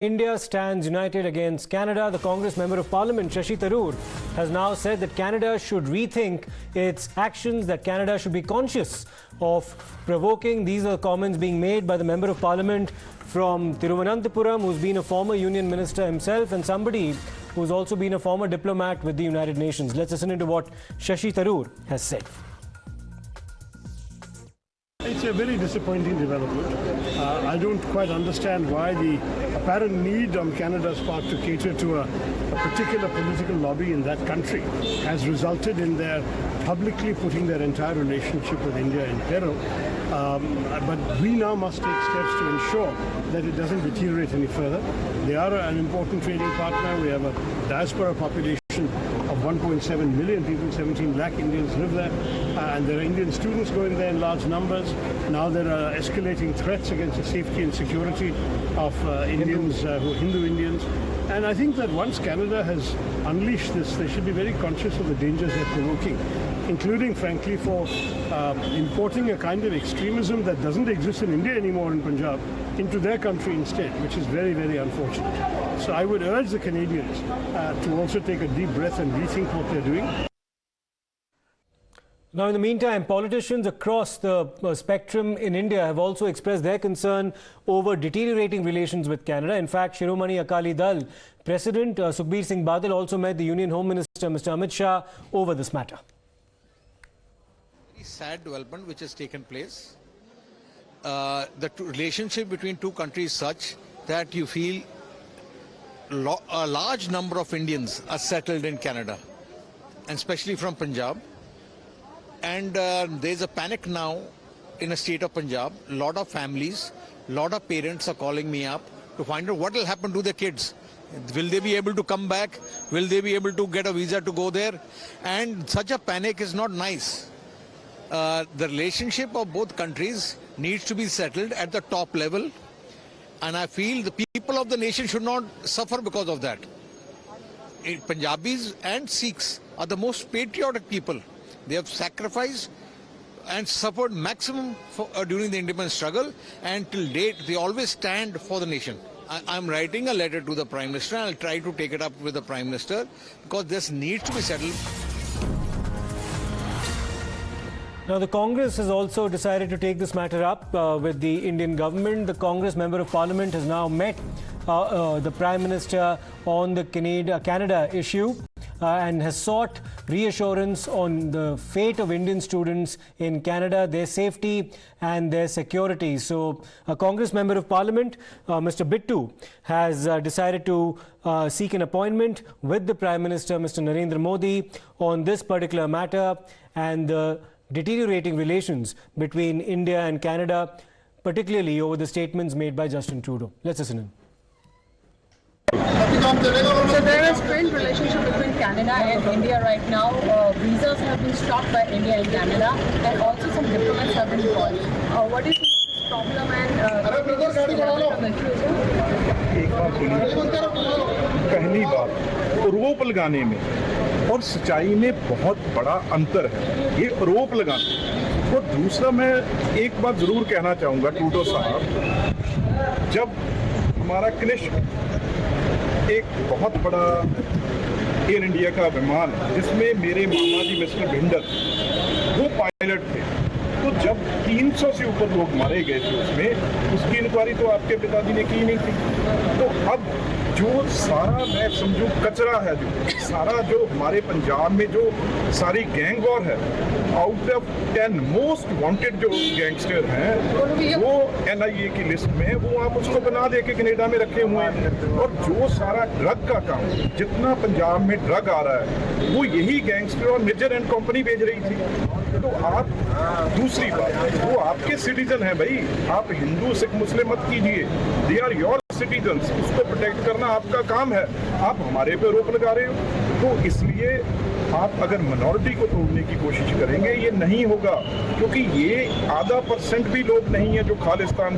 India stands united against Canada. The Congress Member of Parliament, Shashi Tharoor, has now said that Canada should rethink its actions, that Canada should be conscious of provoking. These are comments being made by the Member of Parliament from Thiruvananthapuram, who's been a former Union Minister himself and somebody who's also been a former diplomat with the United Nations. Let's listen to what Shashi Tharoor has said. It's a very disappointing development. I don't quite understand why the apparent need on Canada's part to cater to a particular political lobby in that country has resulted in their publicly putting their entire relationship with India in peril. But we now must take steps to ensure that it doesn't deteriorate any further. They are an important trading partner. We have a diaspora population of 1.7 million people, 17 lakh Indians live there, and there are Indian students going there in large numbers. Now there are escalating threats against the safety and security of Indians, Hindu Indians. And I think that once Canada has unleashed this, they should be very conscious of the dangers they're provoking, including, frankly, for importing a kind of extremism that doesn't exist in India anymore in Punjab into their country instead, which is very, very unfortunate. So I would urge the Canadians to also take a deep breath and rethink what they're doing. Now, in the meantime, politicians across the spectrum in India have also expressed their concern over deteriorating relations with Canada. In fact, Shiromani Akali Dal President Sukhbir Singh Badal also met the Union Home Minister, Mr. Amit Shah, over this matter. Very sad development which has taken place. The relationship between two countries is such that you feel a large number of Indians are settled in Canada, and especially from Punjab. And there's a panic now in the state of Punjab. A lot of families, a lot of parents are calling me up to find out what will happen to their kids. Will they be able to come back? Will they be able to get a visa to go there? And such a panic is not nice. The relationship of both countries needs to be settled at the top level. And I feel the people of the nation should not suffer because of that. Punjabis and Sikhs are the most patriotic people. They have sacrificed and suffered maximum during the independence struggle, and till date they always stand for the nation. I'm writing a letter to the Prime Minister, and I'll try to take it up with the Prime Minister because this needs to be settled. Now, the Congress has also decided to take this matter up with the Indian government. The Congress Member of Parliament has now met the Prime Minister on the Canada issue and has sought reassurance on the fate of Indian students in Canada, their safety and their security. So, a Congress Member of Parliament, Mr. Bittu, has decided to seek an appointment with the Prime Minister, Mr. Narendra Modi, on this particular matter and the deteriorating relations between India and Canada, particularly over the statements made by Justin Trudeau. Let's listen in. So there is a strained relationship between Canada and India right now. Visas have been stopped by India and Canada, and also some diplomats have been called. What do you think of this problem and एक बात सुनिए, पहली बात आरोप लगाने में और सच्चाई में बहुत बड़ा अंतर है। ये आरोप लगाना। और दूसरा, मैं एक बात जरूर कहना चाहूँगा ट्रूडो साहब, जब हमारा कनिष्क एक बहुत बड़ा एयर इंडिया का विमान जिसमें मेरे मामा जी मिस्टर भिंडर वो पायलट थे, तो जब 300 से ऊपर लोग मारे गए थे उसमें, उसकी इंक्वायरी तो आपके पिताजी ने की नहीं थी। तो अब जो सारा, मैं समझूं, कचरा है, जो सारा जो हमारे पंजाब में जो सारी गैंग वॉर है, आउट ऑफ 10 मोस्ट वांटेड जो गैंगस्टर हैं वो NIA की लिस्ट में, वो आप उसको बना दे के कनेडा में रखे हुए हैं। और जो सारा ड्रग का काम, जितना पंजाब में ड्रग आ रहा है, वो यही गैंगस्टर और मेजर एंड कंपनी भेज रही थी। तो आप, दूसरी बात, वो आपके सिटीजन हैं भाई, आप हिंदू सिख मुस्लिम मत कीजिए, दे आर योर सिटीजन्स, उसको प्रोटेक्ट करना आपका काम है। आप हमारे पे आरोप लगा रहे हो, तो इसलिए आप अगर मिनॉरिटी को तोड़ने की कोशिश करेंगे, ये नहीं होगा, क्योंकि ये 0.5% भी लोग नहीं है जो खालिस्तान